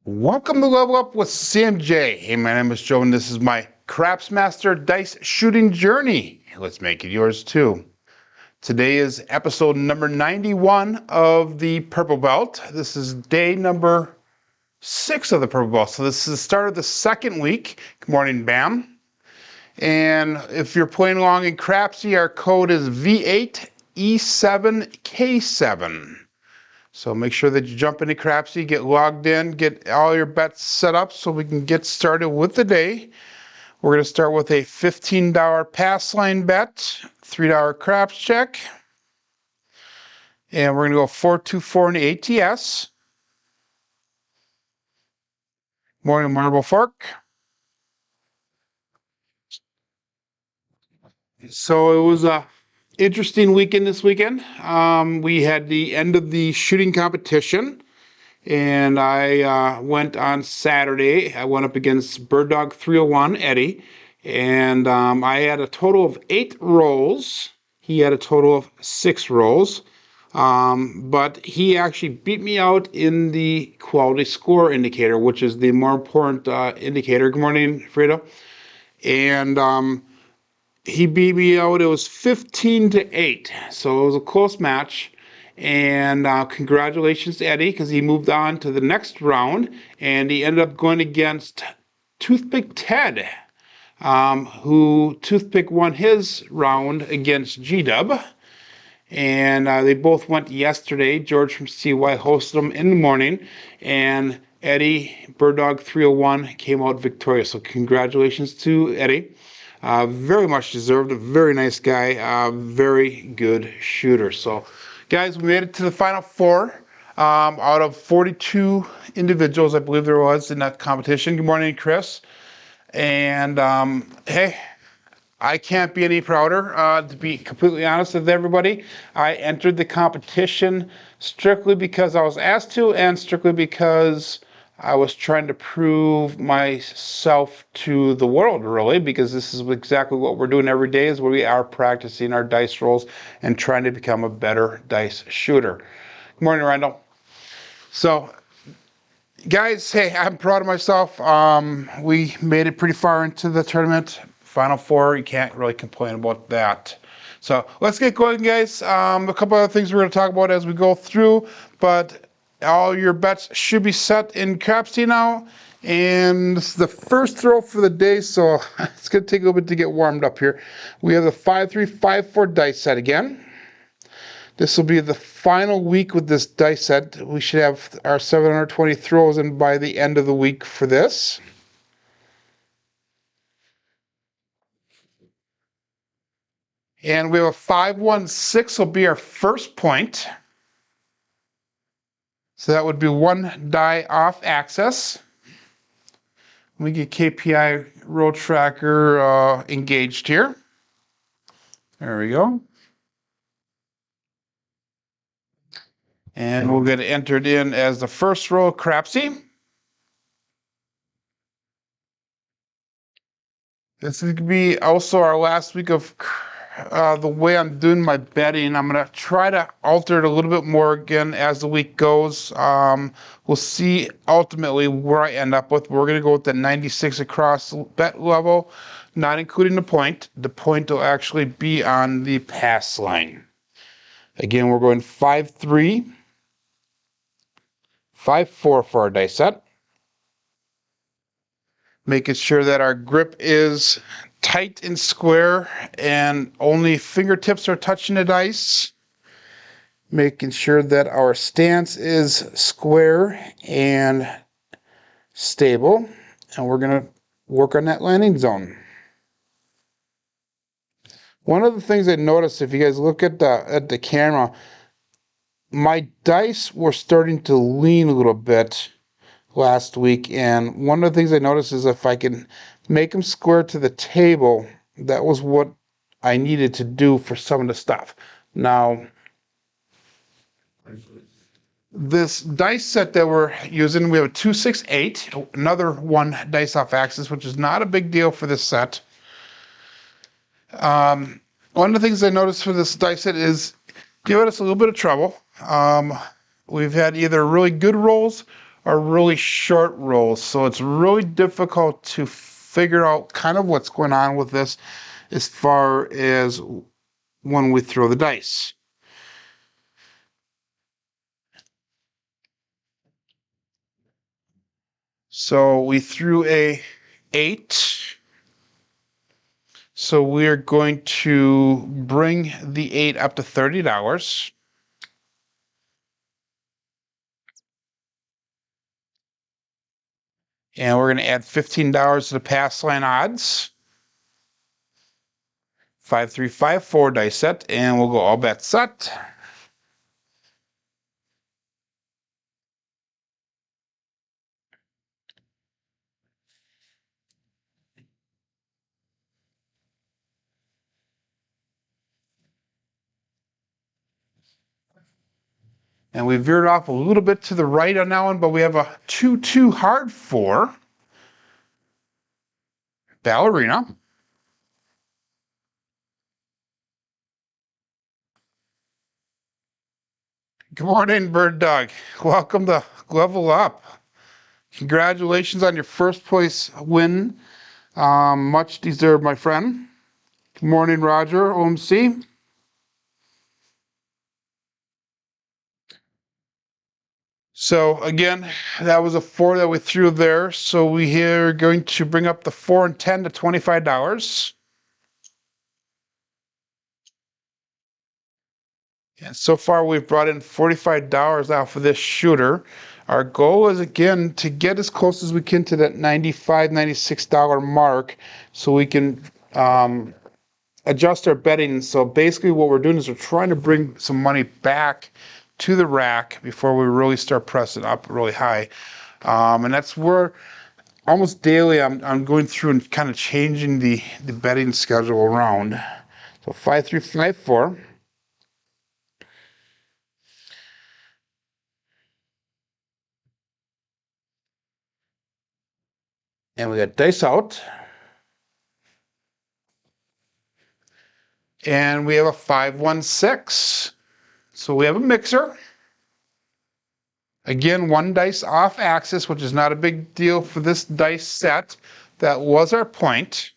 Welcome to Level Up with CMJ. Hey, my name is Joe, and this is my Craps Master dice shooting journey. Let's make it yours too. Today is episode number 91 of the Purple Belt. This is day number 6 of the Purple Belt. So this is the start of the second week. Good morning, Bam. And if you're playing along in Crapsee, our code is V8E7K7. So make sure that you jump into Crapsee, get logged in, get all your bets set up so we can get started with the day. We're going to start with a $15 pass line bet, $3 craps check. And we're going to go 4-2-4 in the ATS. Morning Marble Fork. So it was a interesting weekend this weekend. We had the end of the shooting competition, and I went on Saturday. I went up against Bird Dog 301 Eddie, and I had a total of 8 rolls. He had a total of 6 rolls, but he actually beat me out in the quality score indicator, which is the more important indicator. Good morning, Fredo. And he beat me out. It was 15-8, so it was a close match. And congratulations to Eddie, because he moved on to the next round, and he ended up going against Toothpick Ted, who Toothpick won his round against G-Dub. And they both went yesterday. George from CY hosted them in the morning, and Eddie, Bird Dog 301, came out victorious. So congratulations to Eddie. Very much deserved. A very nice guy. Very good shooter. So, guys, we made it to the final 4 out of 42 individuals, I believe there was, in that competition. Good morning, Chris. And hey, I can't be any prouder. To be completely honest with everybody, I entered the competition strictly because I was asked to, and strictly because I was trying to prove myself to the world, really, because this is exactly what we're doing every day, is where we are practicing our dice rolls and trying to become a better dice shooter. Good morning, Randall. So, guys, hey, I'm proud of myself. We made it pretty far into the tournament. Final 4, you can't really complain about that. So, let's get going, guys. A couple other things we're going to talk about as we go through, but all your bets should be set in Crapsee now, and this is the first throw for the day, so it's going to take a little bit to get warmed up here. We have the 5-3-5-4 dice set again. This will be the final week with this dice set. We should have our 720 throws in by the end of the week for this. And we have a 5-1-6 will be our first point. So that would be 1 die off axis. We get KPI roll tracker engaged here. There we go. And we'll get it entered in as the first roll, Crapsee. This is going to be also our last week of the way I'm doing my betting. I'm going to try to alter it a little bit more again as the week goes. We'll see ultimately where I end up with. We're going to go with the 96 across bet level, not including the point. The point will actually be on the pass line. Again, we're going 5-3, 5-4 for our dice set. Making sure that our grip is tight and square and only fingertips are touching the dice. Making sure that our stance is square and stable. And we're going to work on that landing zone. One of the things I noticed, if you guys look at the camera, my dice were starting to lean a little bit last week, and one of the things I noticed is if I can make them square to the table, that was what I needed to do for some of the stuff. Now, this dice set that we're using, we have a 2-6-8, another 1 dice off axis, which is not a big deal for this set. One of the things I noticed for this dice set is giving us a little bit of trouble. We've had either really good rolls are really short rolls, so it's really difficult to figure out kind of what's going on with this as far as when we throw the dice. So we threw a 8. So we're going to bring the 8 up to $30. And we're going to add $15 to the pass line odds. 5354 dice set, and we'll go all bets set. And we veered off a little bit to the right on that one, but we have a 2-2 hard 4. Ballerina. Good morning, Bird Dog. Welcome to Level Up. Congratulations on your first place win. Much deserved, my friend. Good morning, Roger, OMC. So again, that was a 4 that we threw there. So we are going to bring up the 4 and 10 to $25. And so far we've brought in $45 off of this shooter. Our goal is again to get as close as we can to that $95, $96 mark so we can adjust our betting. So basically what we're doing is we're trying to bring some money back to the rack before we really start pressing up really high. And that's where almost daily I'm going through and kind of changing the betting schedule around. So 5354. And we got dice out. And we have a 516. So we have a mixer. Again, 1 dice off axis, which is not a big deal for this dice set. That was our point.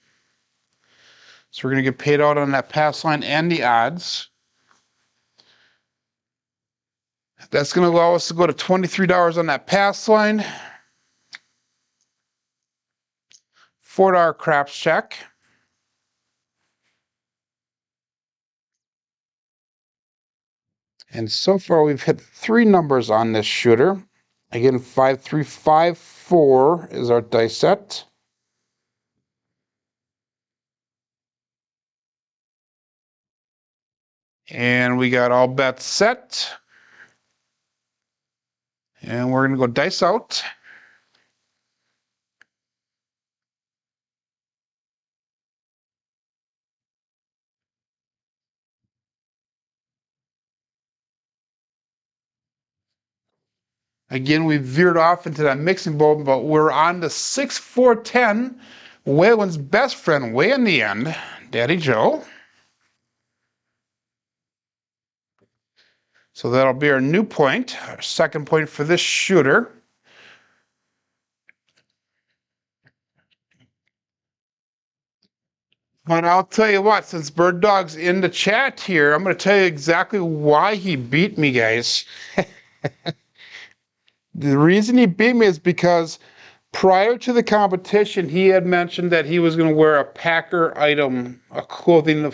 So we're going to get paid out on that pass line and the odds. That's going to allow us to go to $23 on that pass line. $4 craps check. And so far we've hit 3 numbers on this shooter. Again, 5354 is our dice set. And we got all bets set. And we're going to go dice out. Again, we veered off into that mixing bowl, but we're on the 6-4-10. Waylon's best friend way in the end, Daddy Joe. So that'll be our new point, our second point for this shooter. But I'll tell you what, since Bird Dog's in the chat here, I'm going to tell you exactly why he beat me, guys. The reason he beat me is because prior to the competition, he had mentioned that he was going to wear a Packer item, a clothing,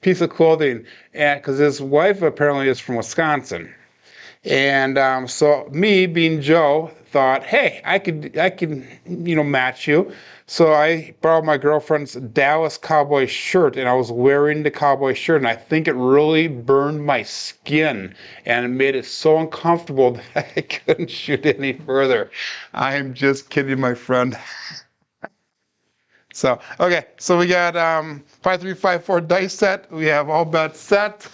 piece of clothing, and because his wife apparently is from Wisconsin. And so me, being Joe, thought, hey, I could, match you. So I borrowed my girlfriend's Dallas Cowboy shirt, and I was wearing the cowboy shirt, and I think it really burned my skin, and it made it so uncomfortable that I couldn't shoot any further. I am just kidding, my friend. So, okay, so we got 5354 dice set. We have all bets set.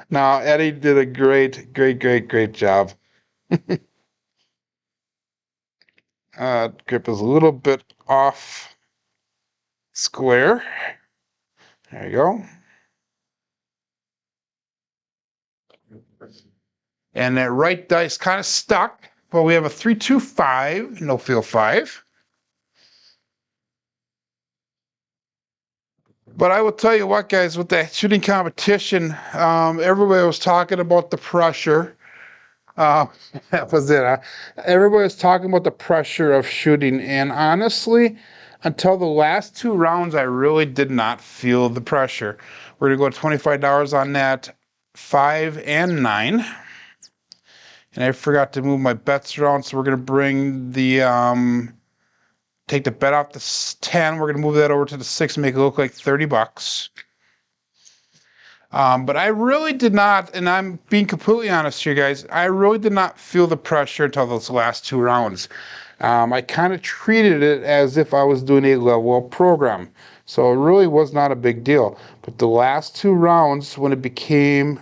Now, Eddie did a great job. Grip is a little bit off square. There you go. And that right dice kind of stuck, but we have a 3-2-5, no field 5. But I will tell you what, guys, with that shooting competition, everybody was talking about the pressure. That was it. Everybody was talking about the pressure of shooting, and honestly, until the last 2 rounds, I really did not feel the pressure. We're gonna go $25 on that 5 and 9, and I forgot to move my bets around, so we're gonna bring the take the bet off the 10. We're gonna move that over to the 6 and make it look like $30. But I really did not, and I'm being completely honest here, guys, I really did not feel the pressure until those last 2 rounds. I kind of treated it as if I was doing a level up program. So it really was not a big deal. But the last 2 rounds, when it became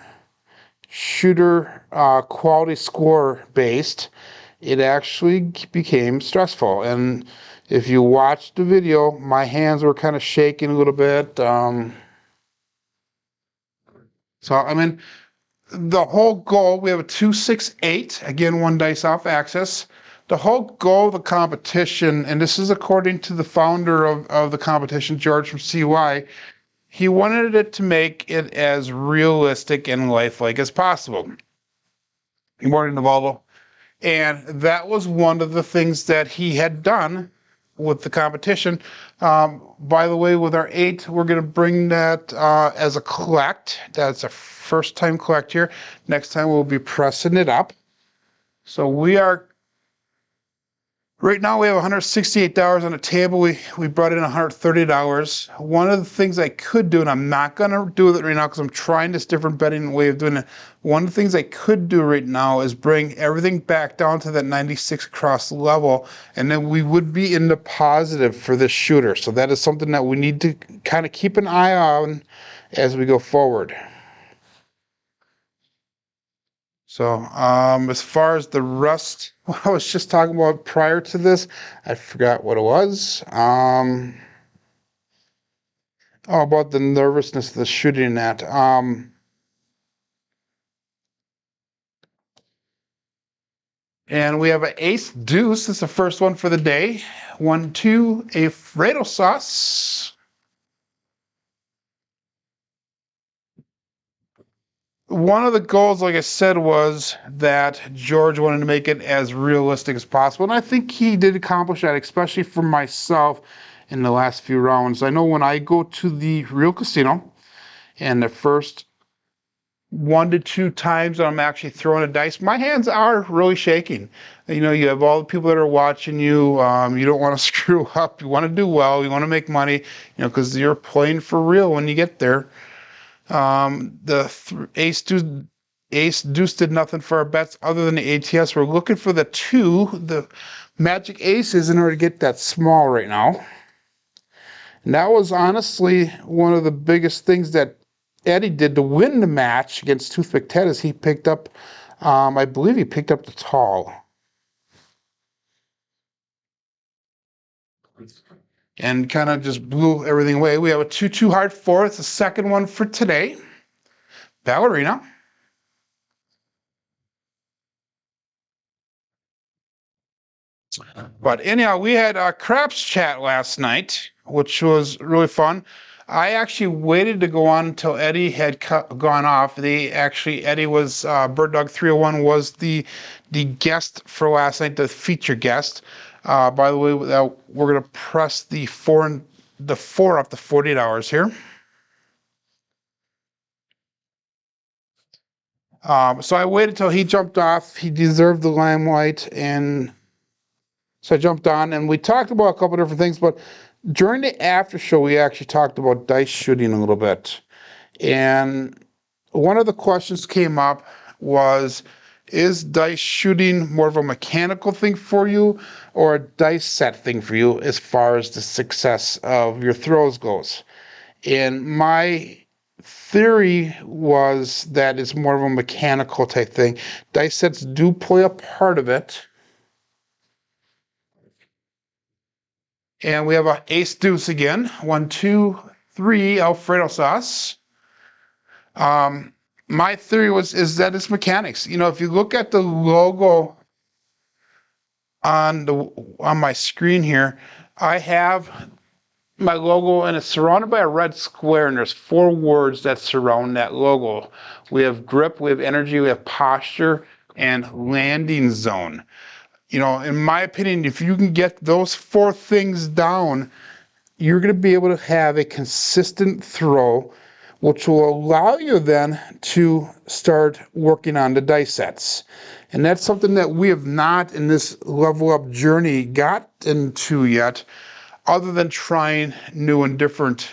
shooter quality score based, it actually became stressful. And if you watched the video, my hands were kind of shaking a little bit. So, I mean, the whole goal, we have a 2-6-8, again, 1 dice off axis. The whole goal of the competition, and this is according to the founder of the competition, George from CY, he wanted it to make it as realistic and lifelike as possible. Good morning, Navaldo. And that was one of the things that he had done with the competition. By the way, with our 8, we're going to bring that as a collect. That's a first time collect here. Next time we'll be pressing it up. So we are, right now we have $168 on the table. We brought in $130. One of the things I could do, and I'm not going to do it right now because I'm trying this different betting way of doing it. One of the things I could do right now is bring everything back down to that 96 across level, and then we would be in the positive for this shooter. So that is something that we need to kind of keep an eye on as we go forward. So as far as the rest, what I was just talking about prior to this, I forgot what it was. Oh, about the nervousness of the shooting at. And we have an ace deuce. This is the first one for the day. 1-2, a Fredo sauce. One of the goals, like I said, was that George wanted to make it as realistic as possible. And I think he did accomplish that, especially for myself in the last few rounds. I know when I go to the real casino and the first 1 to 2 times that I'm actually throwing a dice, my hands are really shaking. You know, you have all the people that are watching you. You don't want to screw up. You want to do well. You want to make money, you know, because you're playing for real when you get there. Ace deuce did nothing for our bets other than the ATS. We're looking for the 2, the magic aces, in order to get that small right now. And that was honestly one of the biggest things that Eddie did to win the match against Toothpick Ted. Is he picked up, I believe he picked up the tall. And kind of just blew everything away. We have a 2-2 hard 4. It's the second one for today. Ballerina. But anyhow, we had a craps chat last night, which was really fun. I actually waited to go on until Eddie had gone off. Eddie was Bird Dog 301 was the guest for last night, the feature guest. By the way, we're gonna press the 4 up to 48 hours here. So I waited till he jumped off. He deserved the limelight, and so I jumped on, and we talked about a couple different things. But during the after show, we actually talked about dice shooting a little bit. And one of the questions came up was, is dice shooting more of a mechanical thing for you or a dice set thing for you as far as the success of your throws goes? And my theory was that it's more of a mechanical type thing. Dice sets do play a part of it. And we have an ace deuce again. 1, 2, 3 Alfredo sauce. my theory is that it's mechanics. You know, if you look at the logo on my screen here, I have my logo and it's surrounded by a red square, and there's 4 words that surround that logo. We have grip, we have energy, we have posture, and landing zone. You know, in my opinion, if you can get those 4 things down, you're going to be able to have a consistent throw, which will allow you then to start working on the dice sets. And that's something that we have not in this level up journey got into yet, other than trying new and different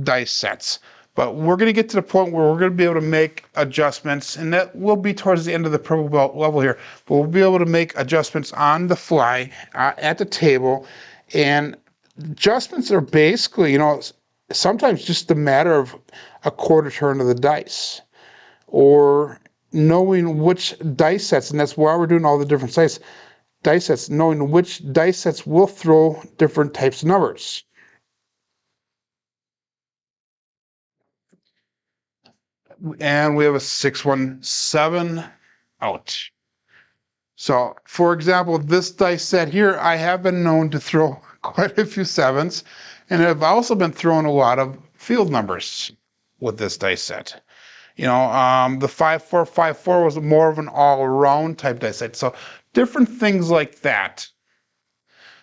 dice sets. But we're going to get to the point where we're going to be able to make adjustments, and that will be towards the end of the purple belt level here. But we'll be able to make adjustments on the fly at the table, and adjustments are basically, you know, sometimes just a matter of a quarter turn of the dice, or knowing which dice sets, and that's why we're doing all the different dice sets, knowing which dice sets will throw different types of numbers. And we have a 617 out. So, for example, this dice set here, I have been known to throw quite a few 7s, and I've also been throwing a lot of field numbers with this dice set. You know, the 5454 was more of an all-around type dice set. So, different things like that.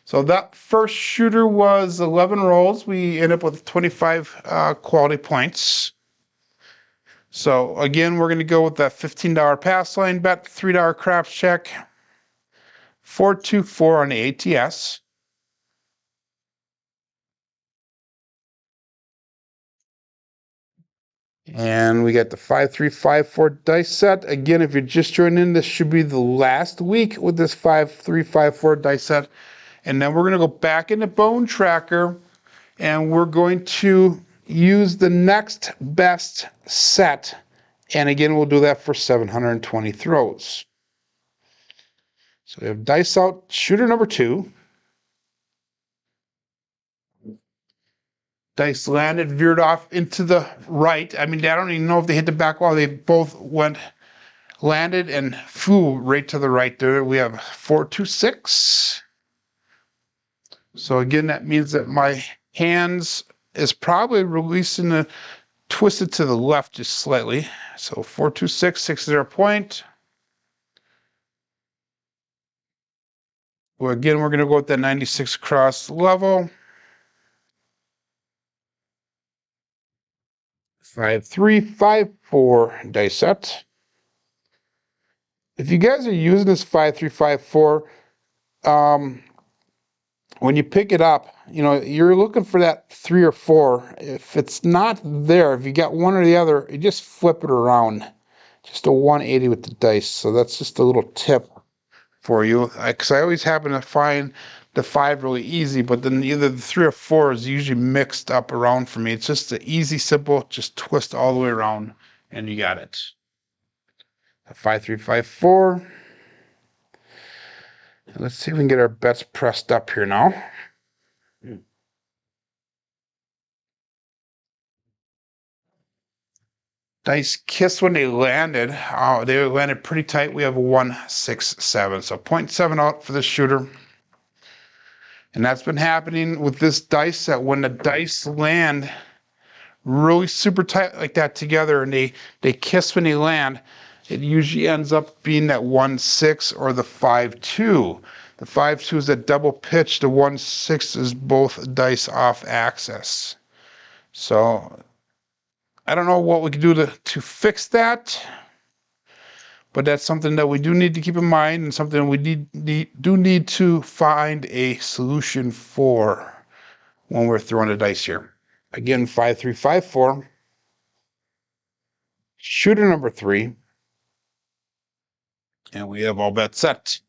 So that first shooter was 11 rolls. We ended up with 25 quality points. So again, we're going to go with that $15 pass line bet, $3 craps check, 424 on the ATS. And we got the 5354 dice set. Again, if you're just joining in, this should be the last week with this 5354 dice set. And then we're going to go back into Bone Tracker, and we're going to use the next best set. And again, we'll do that for 720 throws. So we have dice out, shooter number 2. Dice landed, veered off into the right. I mean, I don't even know if they hit the back wall. They both landed and flew right to the right there. We have 426. So again, that means that my hands is probably releasing the twisted to the left just slightly. So 426, 60 point. Well, again, we're going to go with that 96 across level. 5354 dice set. If you guys are using this 5354, when you pick it up, you know, you're looking for that 3 or 4. If it's not there, if you got one or the other, you just flip it around. Just a 180 with the dice. So that's just a little tip for you. Because I always happen to find the 5 really easy, but then either the 3 or 4 is usually mixed up around for me. It's just the easy, simple, just twist all the way around, and you got it. 5354. Let's see if we can get our bets pressed up here now. Dice kiss when they landed. Oh, they landed pretty tight. We have a 167. So 0.7 out for the shooter. And that's been happening with this dice set. When the dice land really super tight like that together and they kiss when they land, it usually ends up being that 1-6 or the 5-2. The 5-2 is that double pitch. The 1-6 is both dice off axis. So I don't know what we can do to fix that, but that's something that we do need to keep in mind, and something we do need to find a solution for when we're throwing the dice here. Again, 5354. Shooter number 3. And we have all bets set.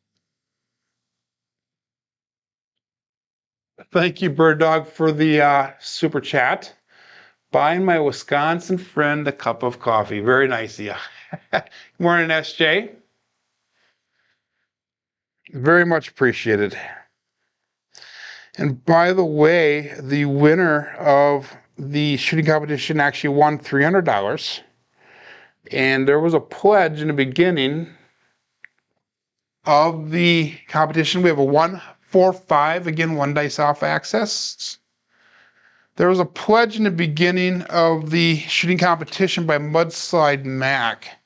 Thank you, Bird Dog, for the super chat. Buying my Wisconsin friend a cup of coffee. Very nice of you. Good morning, SJ. Very much appreciated. And by the way, the winner of the shooting competition actually won $300. And there was a pledge in the beginning of the competition. We have a 1-4-5, again, one dice off access. There was a pledge in the beginning of the shooting competition by Mudslide Mac,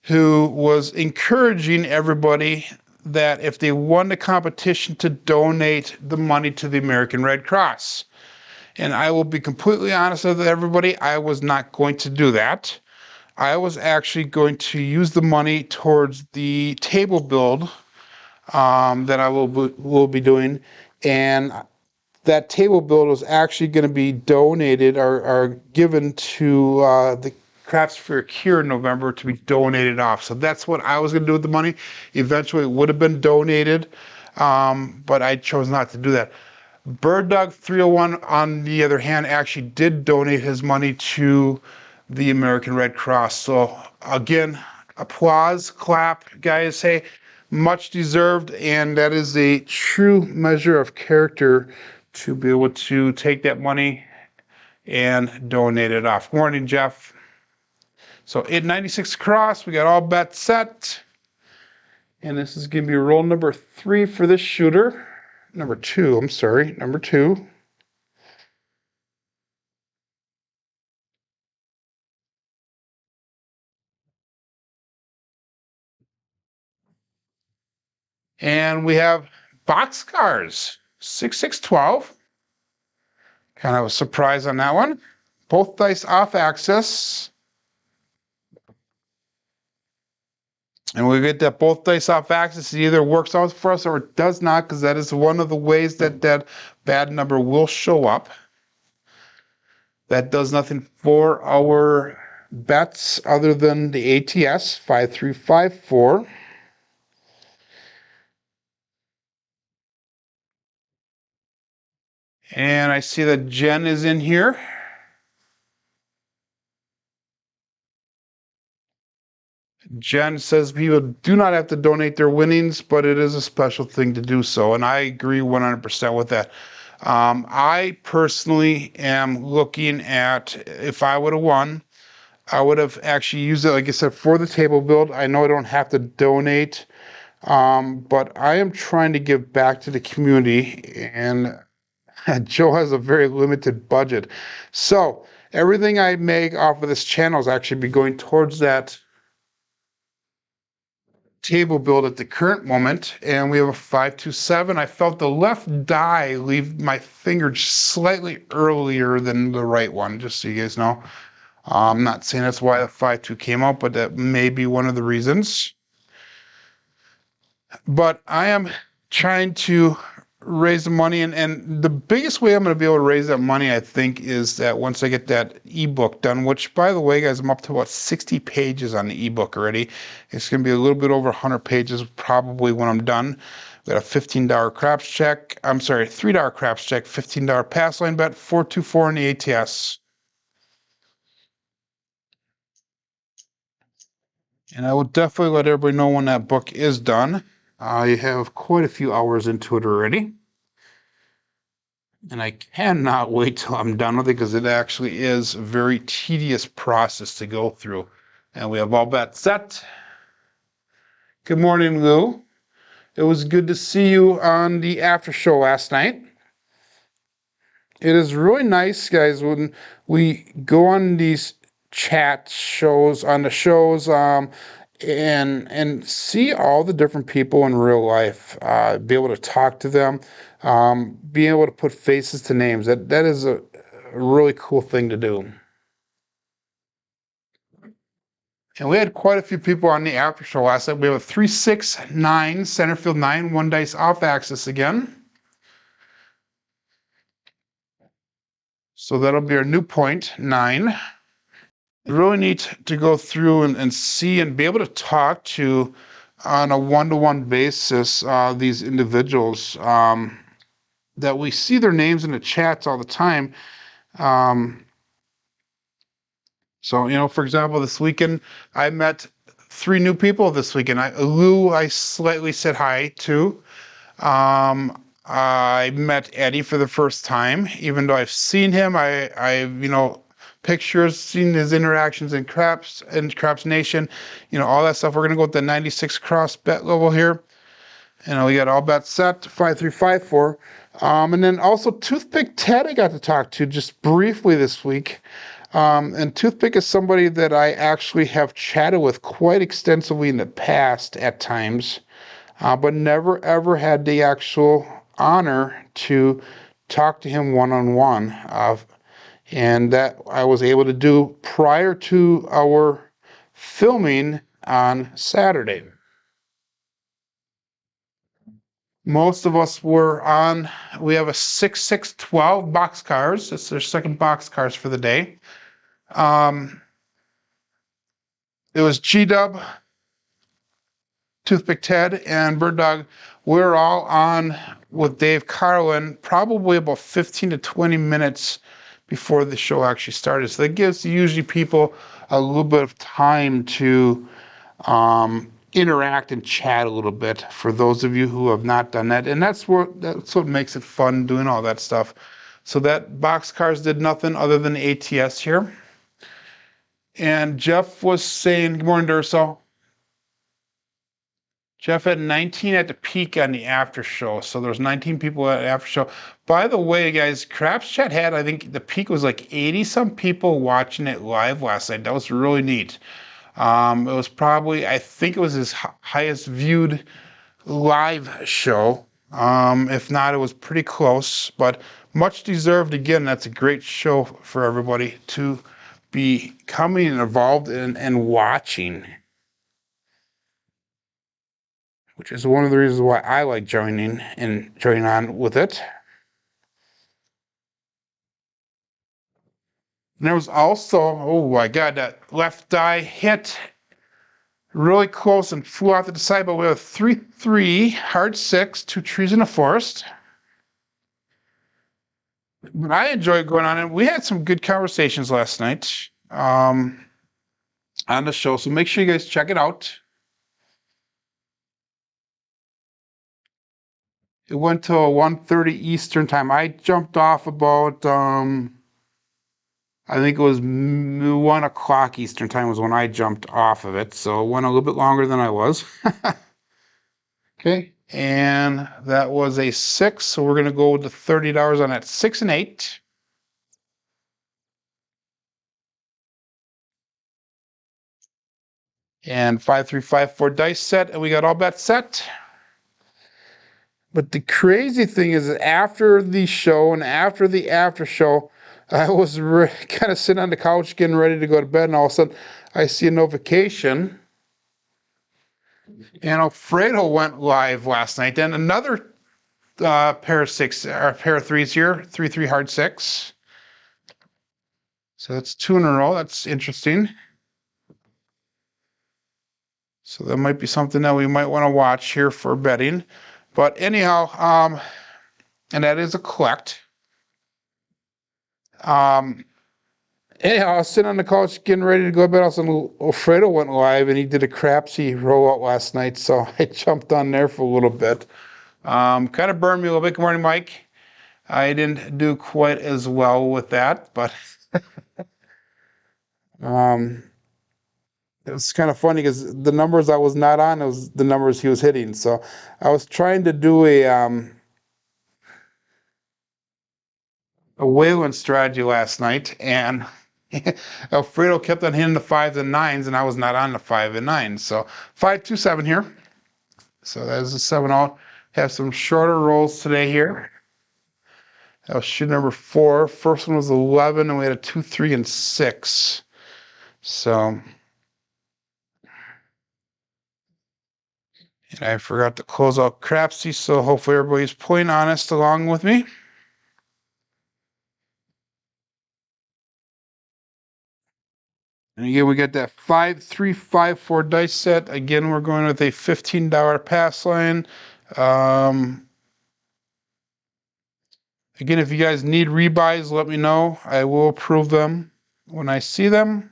who was encouraging everybody that if they won the competition to donate the money to the American Red Cross. And I will be completely honest with everybody, I was not going to do that. I was actually going to use the money towards the table build that I will be doing, and that table build was actually going to be donated or given to the Crapsee for a Cure in November to be donated off. So that's what I was going to do with the money. Eventually, it would have been donated, but I chose not to do that. Bird Dog 301, on the other hand, actually did donate his money to the American Red Cross. So again, applause, clap, guys. Hey, much deserved, and that is a true measure of character to be able to take that money and donate it off. Good morning, Jeff. So 896 across, we got all bets set. And this is going to be roll number 3 for this shooter. Number 2, I'm sorry, number 2. And we have boxcars, 6612. Kind of a surprise on that one. Both dice off axis. And we get that both dice off axis. It either works out for us or it does not, because that is one of the ways that that bad number will show up. That does nothing for our bets other than the ATS, 5354. And I see that Jen is in here. Jen says people do not have to donate their winnings, but it is a special thing to do so. And I agree 100% with that. I personally am looking at, if I would have won, I would have actually used it, like I said, for the table build. I know I don't have to donate, but I am trying to give back to the community, and Joe has a very limited budget. So everything I make off of this channel is actually be going towards that table build at the current moment. And we have a 527. I felt the left die leave my finger just slightly earlier than the right one, just so you guys know. I'm not saying that's why the 5-2 came out, but that may be one of the reasons. But I am trying to raise the money, and the biggest way I'm going to be able to raise that money, I think, is that once I get that ebook done, which, by the way, guys, I'm up to about 60 pages on the ebook already. It's going to be a little bit over 100 pages probably when I'm done. We got a $15 craps check. I'm sorry, $3 craps check, $15 pass line bet, 424 in the ATS. And I will definitely let everybody know when that book is done. I have quite a few hours into it already. And I cannot wait till I'm done with it, because it actually is a very tedious process to go through. And we have all bets set. Good morning, Lou. It was good to see you on the after show last night. It is really nice, guys, when we go on these chat shows, on the shows, and see all the different people in real life, be able to talk to them, being able to put faces to names. That is a really cool thing to do. And we had quite a few people on the after show last night. We have a 369 center field 9, one dice off axis again. So that'll be our new point, 9. Really neat to go through and see and be able to talk to, on a one-to-one basis, these individuals, that we see their names in the chats all the time. So, for example, this weekend, I met 3 new people this weekend. Lou, I slightly said hi to. I met Eddie for the first time, even though I've seen him. Pictures, seen his interactions in Craps Nation, all that stuff. We're gonna go with the 96 cross bet level here. We got all bets set, 5354. And then also Toothpick Ted I got to talk to just briefly this week. And Toothpick is somebody that I actually have chatted with quite extensively in the past at times, but never ever had the actual honor to talk to him one-on-one. And that I was able to do prior to our filming on Saturday. Most of us were on, we have a 6612 boxcars. It's their second boxcars for the day. It was G-Dub, Toothpick Ted, and Bird Dog. We're all on with Dave Carlin probably about 15 to 20 minutes before the show actually started. So that gives usually people a little bit of time to interact and chat a little bit for those of you who have not done that. And that's what makes it fun, doing all that stuff. So that boxcars did nothing other than ATS here. And Jeff was saying, good morning, Durso. Jeff had 19 at the peak on the after show. So there's 19 people at the after show. By the way, guys, Craps Chat had, I think the peak was like 80 some people watching it live last night. That was really neat. It was probably, I think it was his highest viewed live show. If not, it was pretty close, but much deserved. Again, that's a great show for everybody to be coming and involved in and watching, which is one of the reasons why I like joining on with it. And there was also, oh my God, that left eye hit really close and flew out to the side, but we have 3-3, hard 6, 2 trees in a forest. But I enjoyed going on, and we had some good conversations last night on the show, so make sure you guys check it out. It went till 1:30 Eastern time. I jumped off about I think it was 1 o'clock Eastern time was when I jumped off of it, so it went a little bit longer than I was. Okay, and that was a 6, so we're gonna go with the $30 on that 6 and 8. And 5354 dice set, and we got all bets set. But the crazy thing is that after the show and after the after show, I was kind of sitting on the couch getting ready to go to bed, and all of a sudden I see a notification. And Alfredo went live last night. Then another pair of 6 or pair of 3s here, 3-3 hard 6. So that's 2 in a row. That's interesting. So that might be something that we might want to watch here for betting. But anyhow, and that is a collect. Anyhow, I was sitting on the couch getting ready to go to bed. All of a sudden, Alfredo went live and he did a Crapsee rollout last night. So I jumped on there for a little bit. Kind of burned me a little bit. Good morning, Mike. I didn't do quite as well with that, but it was kind of funny because the numbers I was not on, it was the numbers he was hitting. So I was trying to do a whaling strategy last night, and Alfredo kept on hitting the 5s and 9s, and I was not on the 5 and 9. So 5-2-7 here. So that is a 7-0. Have some shorter rolls today here. That was shoe number 4. First one was 11, and we had a 2, 3, and 6. So, and I forgot to close out Crapsee, so hopefully everybody's playing honest along with me. And again, we got that 5-3-5-4 dice set. Again, we're going with a $15 pass line. Again, if you guys need rebuys, let me know. I will approve them when I see them.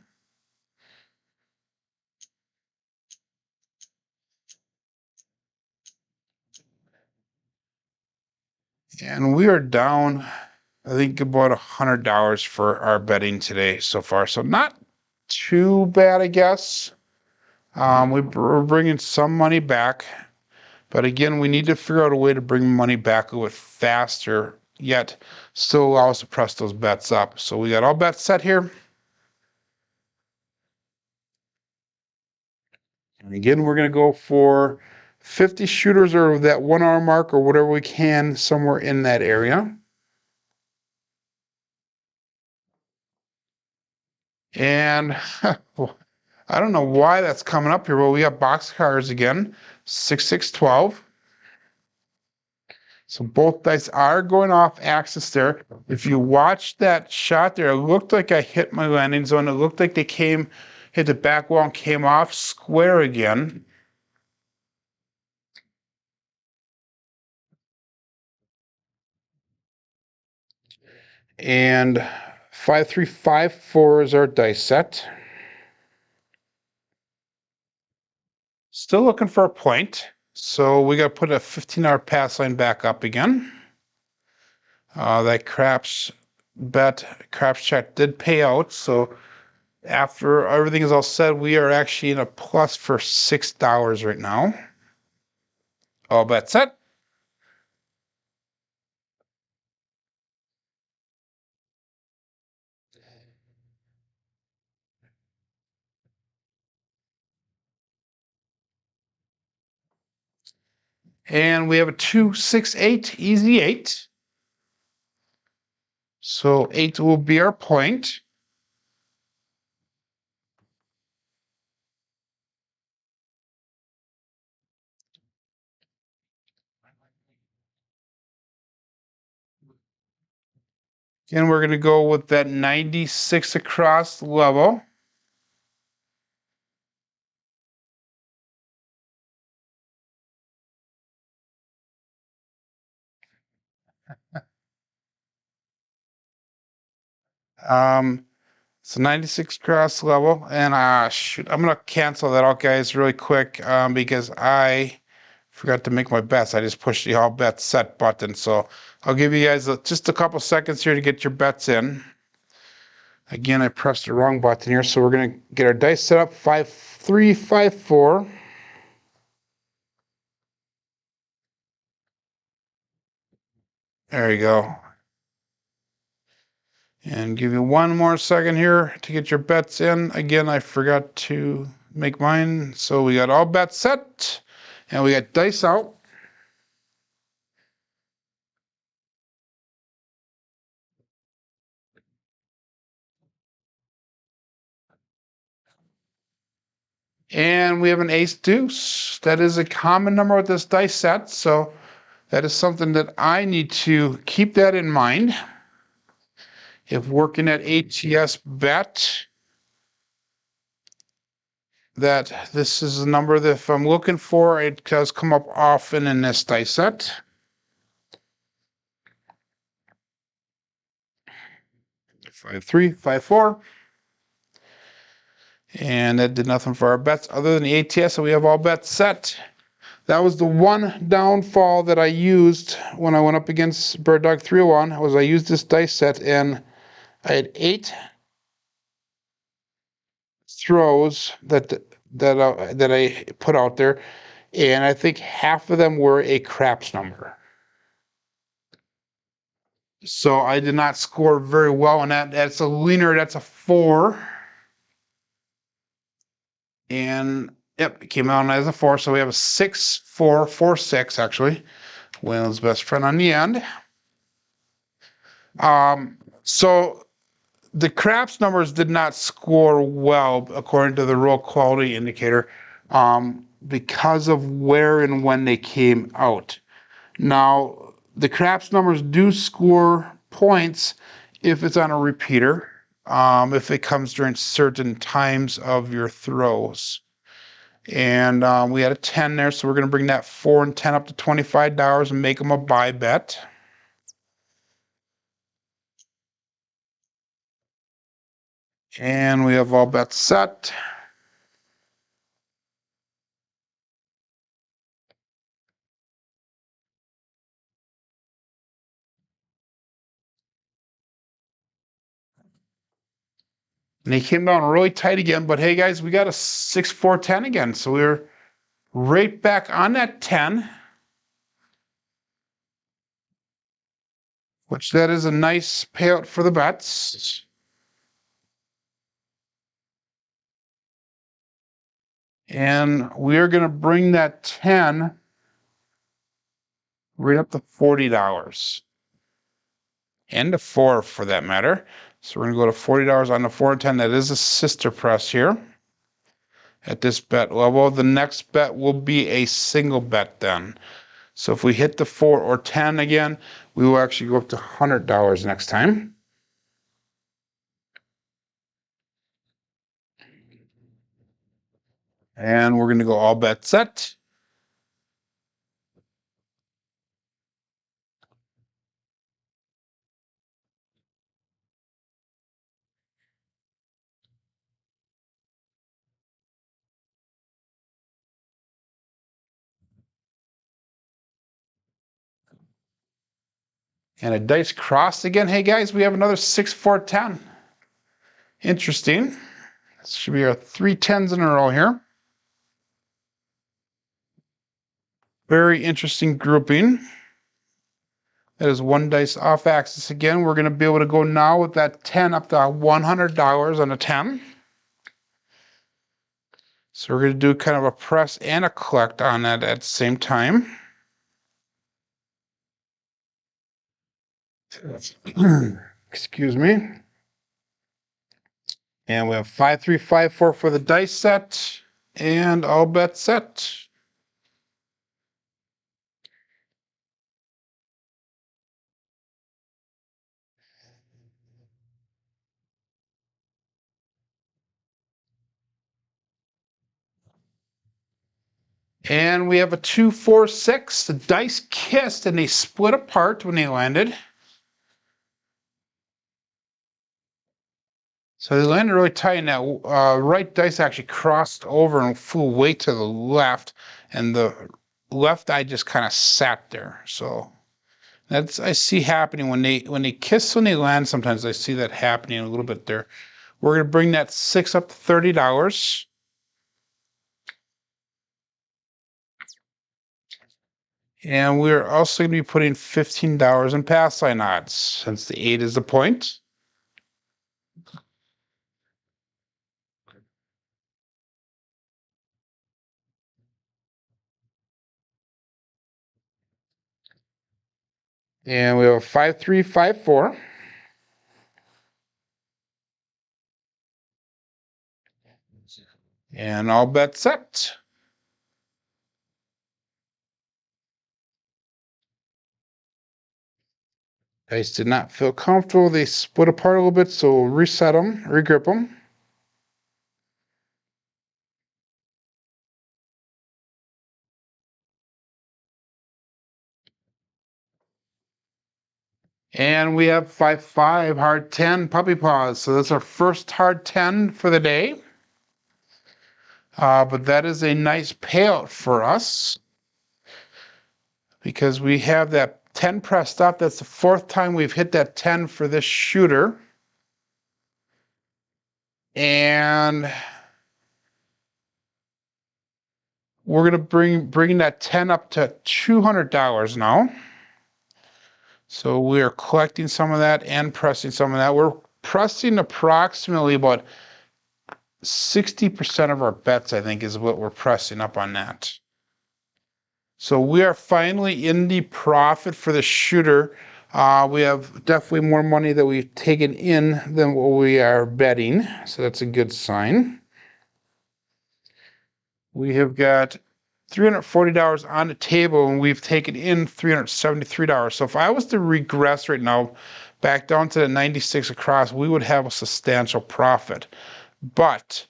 And we are down, I think, about $100 for our betting today so far. So not too bad, I guess. We're bringing some money back. But again, we need to figure out a way to bring money back a little bit faster, yet still allow us to press those bets up. So we got all bets set here. And again, we're going to go for 50 shooters or that 1 hour mark or whatever we can somewhere in that area. And I don't know why that's coming up here, but we got boxcars again, 6-6-12. So both dice are going off axis there. If you watch that shot there, it looked like I hit my landing zone. It looked like they hit the back wall and came off square again. And 5-3-5-4 is our dice set. Still looking for a point. So we got to put a 15-hour pass line back up again. That craps check did pay out. So after everything is all said, we are actually in a plus for $6 right now. All bets set. And we have a 2-6-8, easy 8. So 8 will be our point. And we're going to go with that 96 across level. So 96 cross level, and shoot, I'm gonna cancel that out, guys, really quick, because I forgot to make my bets. I just pushed the all bets set button, so I'll give you guys just a couple seconds here to get your bets in. Again, I pressed the wrong button here, so we're gonna get our dice set up. 5-3-5-4. There you go. And give you one more second here to get your bets in. Again, I forgot to make mine. So we got all bets set and we got dice out. And we have an ace deuce. That is a common number with this dice set. So that is something that I need to keep that in mind. If working at ATS bet, that this is a number that if I'm looking for, it does come up often in this dice set. 5-3-5-4. And that did nothing for our bets other than the ATS, so we have all bets set. That was the one downfall that I used when I went up against Bird Dog 301, was I used this dice set, and I had 8 throws that I put out there, and I think half of them were a craps number. So I did not score very well on that. That's a leaner, that's a 4. And yep, it came out as a 4. So we have a 6-4-4-6 actually. Waylon's best friend on the end. So the craps numbers did not score well according to the roll quality indicator, because of where and when they came out. Now, the craps numbers do score points if it's on a repeater, if it comes during certain times of your throws. And we had a 10 there, so we're going to bring that 4 and 10 up to $25 and make them a buy bet. And we have all bets set. And they came down really tight again, but hey guys, we got a 6-4-10 again. So we're right back on that 10, which that is a nice payout for the bets. And we're going to bring that 10 right up to $40. And a 4 for that matter. So we're going to go to $40 on the 4 and 10. That is a sister press here at this bet level. The next bet will be a single bet then. So if we hit the 4 or 10 again, we will actually go up to $100 next time. And we're going to go all bet set. And a dice cross again. Hey guys, we have another 6-4-10. Interesting. This should be our 3 10s in a row here. Very interesting grouping. That is one dice off axis again. We're going to be able to go now with that 10 up to $100 on a 10. So we're going to do kind of a press and a collect on that at the same time. Excuse me. And we have 5 3 5 4 for the dice set and all bet set. And we have a 2 4 6. The dice kissed and they split apart when they landed. So they landed really tight, and that right dice actually crossed over and flew way to the left, and the left eye just kind of sat there. So that's I see happening when they kiss when they land. Sometimes I see that happening a little bit there. We're gonna bring that 6 up to $30. And we're also going to be putting $15 in pass line odds, since the 8 is the point. And we have a 5 3 5 4. And all bets set. Dice did not feel comfortable. They split apart a little bit, so we'll reset them, regrip them. And we have 5 5 hard 10 puppy paws. So that's our first hard 10 for the day. But that is a nice payout for us, because we have that 10 pressed up. That's the 4th time we've hit that 10 for this shooter. And we're going to bring that 10 up to $200 now. So we are collecting some of that and pressing some of that. We're pressing approximately about 60% of our bets, I think, is what we're pressing up on that. So we are finally in the profit for the shooter. We have definitely more money that we've taken in than what we are betting. So that's a good sign. We have got $340 on the table, and we've taken in $373. So if I was to regress right now back down to the 96 across, we would have a substantial profit. But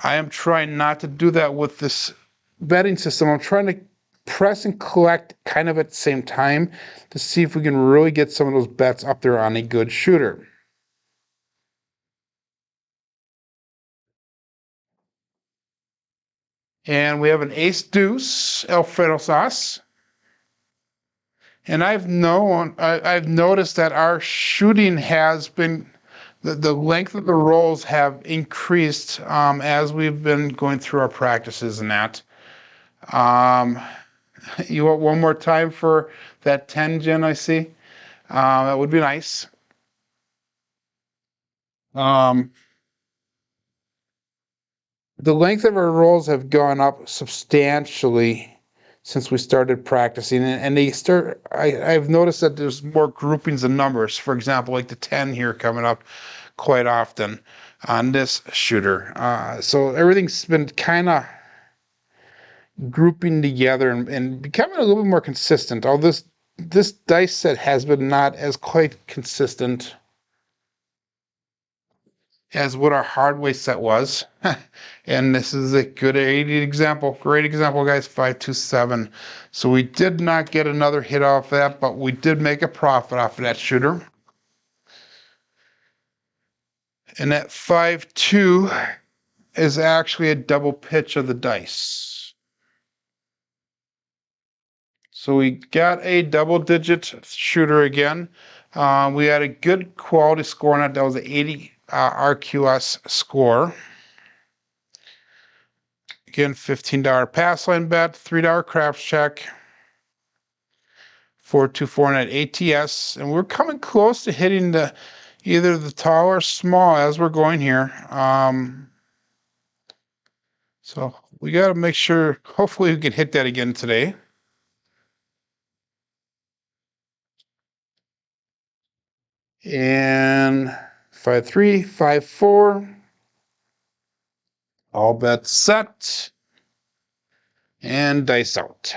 I am trying not to do that with this betting system. I'm trying to press and collect kind of at the same time to see if we can really get some of those bets up there on a good shooter. And we have an ace deuce Alfredo sauce. And I've noticed that our shooting has been the length of the rolls have increased as we've been going through our practices and that. You want one more time for that 10, Jen, I see? That would be nice. Um, the length of our rolls have gone up substantially since we started practicing, and I've noticed that there's more groupings of numbers. For example, like the 10 here coming up quite often on this shooter. So everything's been kind of grouping together and becoming a little bit more consistent. Although this dice set has been not as quite consistent as what our hardware set was. And this is a good example, great example, guys, 527. So we did not get another hit off that, but we did make a profit off of that shooter. And that 5-2 is actually a double pitch of the dice. So we got a double-digit shooter again. We had a good quality score on it. That was an 80 RQS score. Again, $15 pass line bet, $3 craps check, 424 on that ATS, and we're coming close to hitting either the tall or small as we're going here. So we got to make sure. Hopefully, we can hit that again today. And 5-3, 5-4. All bets set. And dice out.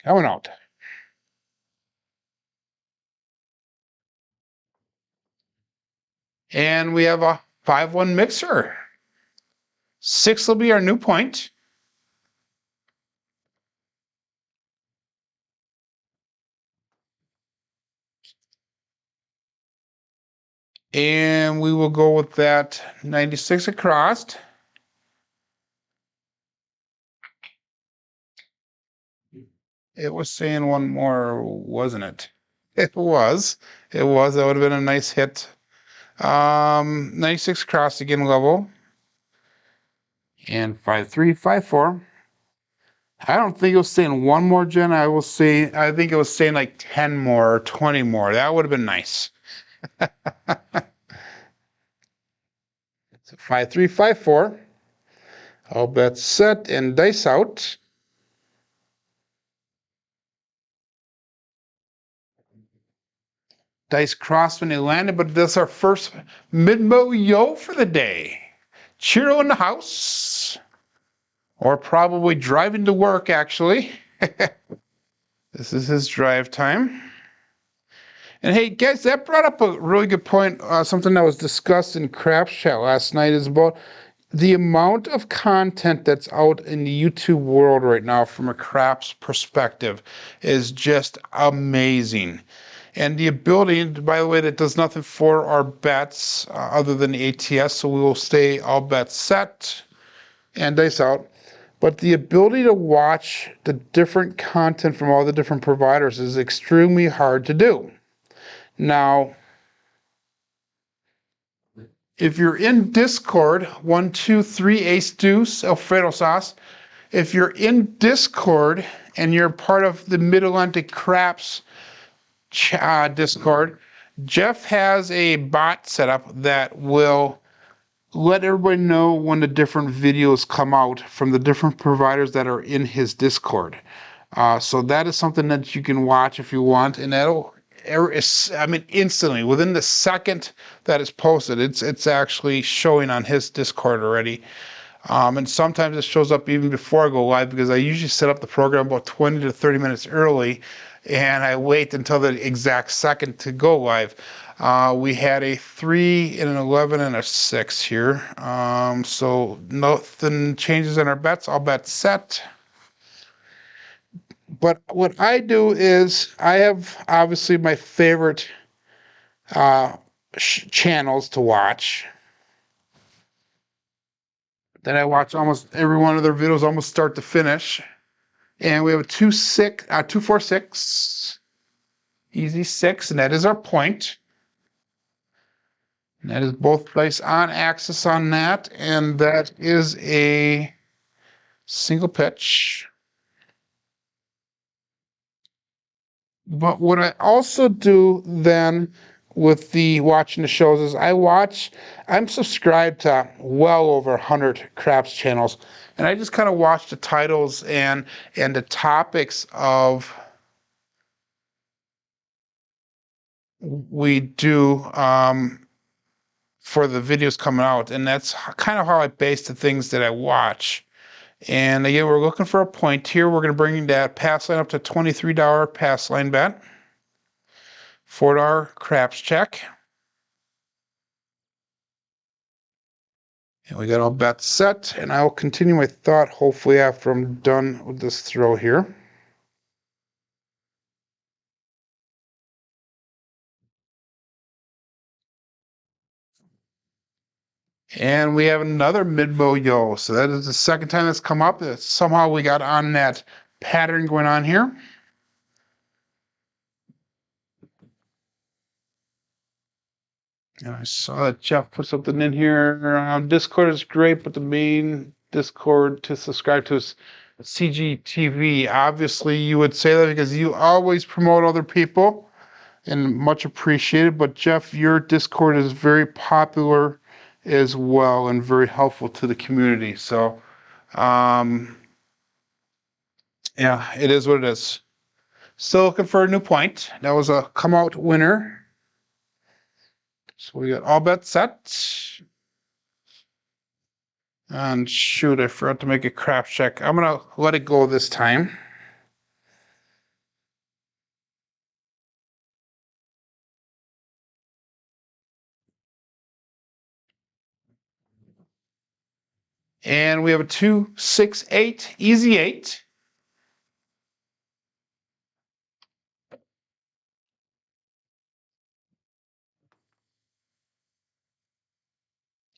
Coming out. And we have a 5-1 mixer. 6 will be our new point. And we will go with that 96 across. It was saying one more, wasn't it? It was. It was. That would have been a nice hit. 96 across again level. And 5-3, 5-4. I don't think it was saying one more, Jen. I think it was saying like 10 more or 20 more. That would have been nice. So 5-3, 5-4. All bets set and dice out. Dice crossed when they landed, but that's our first mid-mo yo for the day. Chiro in the house. Or probably driving to work, actually. This is his drive time. And hey, guys, that brought up a really good point. Something that was discussed in Craps Chat last night is about the amount of content that's out in the YouTube world right now from a craps perspective is just amazing. And the ability, by the way, that does nothing for our bets other than the ATS, so we will stay all bets set and dice out. But the ability to watch the different content from all the different providers is extremely hard to do. Now, if you're in Discord, 1, 2, 3, ace deuce, Alfredo sauce. If you're in Discord and you're part of the Mid-Atlantic Craps Discord, Jeff has a bot set up that will let everybody know when the different videos come out from the different providers that are in his Discord. So that is something that you can watch if you want, and that'll, I mean, instantly within the second that it's posted, it's actually showing on his Discord already. And sometimes it shows up even before I go live because I usually set up the program about 20 to 30 minutes early, and I wait until the exact second to go live. We had a 3 and an 11 and a 6 here. So nothing changes in our bets. All bets set. But what I do is I have obviously my favorite channels to watch. Then I watch almost every one of their videos, almost start to finish. And we have a 246, Easy 6, and that is our point. And that is both dice on axis on that, and that is a single pitch. But what I also do then with the watching the shows is I'm subscribed to well over 100 craps channels, and I just kind of watch the titles and the topics of we do for the videos coming out, and that's kind of how I base the things that I watch. And again, we're looking for a point here. We're going to bring that pass line up to $23 pass line bet. $4 craps check. And we got all bets set, and I'll continue my thought hopefully after I'm done with this throw here. And we have another mid-bow yo. So that is the second time that's come up. Somehow we got on that pattern going on here. And I saw that Jeff put something in here. Discord is great, but the main Discord to subscribe to is CGTV. Obviously, you would say that because you always promote other people, and much appreciated. But Jeff, your Discord is very popular as well and very helpful to the community. So, yeah, it is what it is. Still looking for a new point. That was a come out winner. So we got all bets set. And shoot, I forgot to make a crap check. I'm going to let it go this time. And we have a 2, 6, 8, easy 8.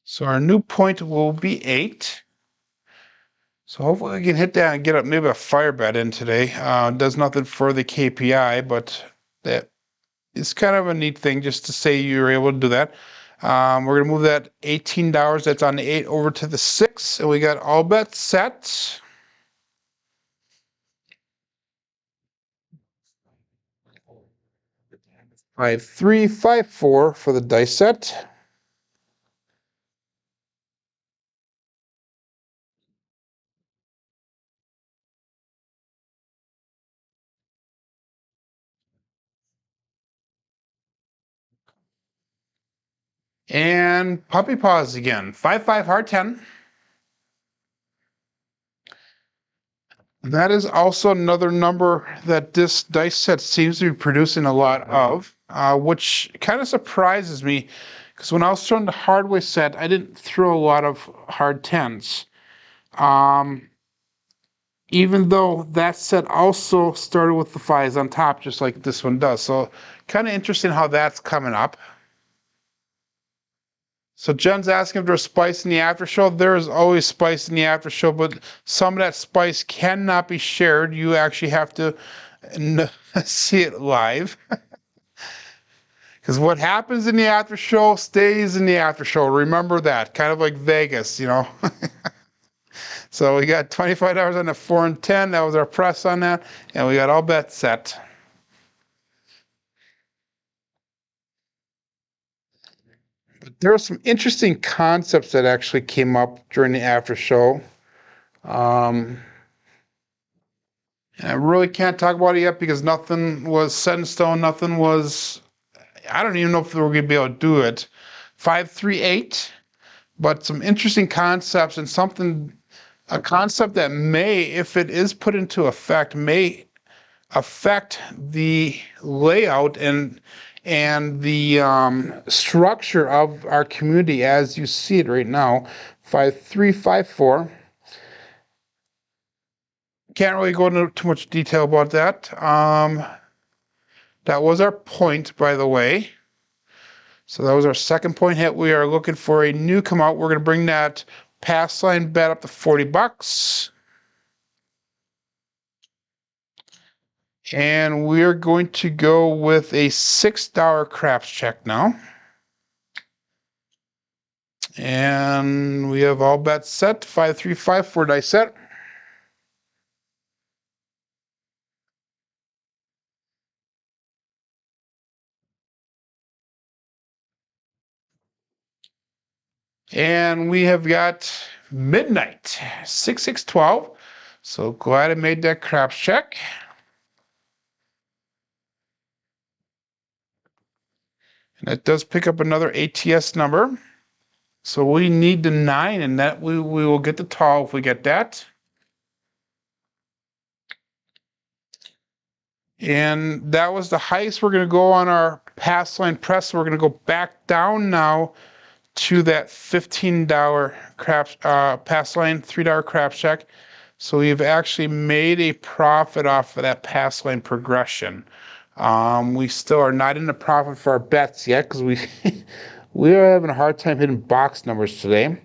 So our new point will be 8. So hopefully we can hit that and get up maybe a fire bet in today. Does nothing for the KPI, but that is kind of a neat thing just to say you're able to do that. We're going to move that $18 that's on the 8 over to the 6, and we got all bets set. Five, 3, 5, 4 for the dice set. And puppy paws again. 5, 5, hard 10. That is also another number that this dice set seems to be producing a lot of, which kind of surprises me because when I was throwing the hardware set, I didn't throw a lot of hard 10s. Even though that set also started with the 5s on top, just like this one does. So kind of interesting how that's coming up. So Jen's asking if there's spice in the after show. There is always spice in the after show, but some of that spice cannot be shared. You actually have to see it live. Because what happens in the after show stays in the after show. Remember that. Kind of like Vegas, you know. So we got $25 on the 4 and 10. That was our press on that. And we got all bets set. But there are some interesting concepts that actually came up during the after show. And I really can't talk about it yet because nothing was set in stone. Nothing was, I don't even know if we're going to be able to do it. 5, 3, 8. But some interesting concepts and a concept that may, if it is put into effect, may affect the layout and the structure of our community as you see it right now. 5, 3, 5, 4. Can't really go into too much detail about that. That was our point, by the way. So that was our second point hit. We are looking for a new come out. We're going to bring that pass line bet up to $40. And we're going to go with a $6 craps check now. And we have all bets set. 5, 3, 5, 4 dice set. And we have got midnight, 6, 6, 12. So glad I made that craps check. And that does pick up another ATS number. So we need the 9, and that we will get the tall if we get that. And that was the highest we're going to go on our pass line press. So we're going to go back down now to that $15 craps pass line, $3 craps check. So we've actually made a profit off of that pass line progression. We still are not in the profit for our bets yet because we are having a hard time hitting box numbers today.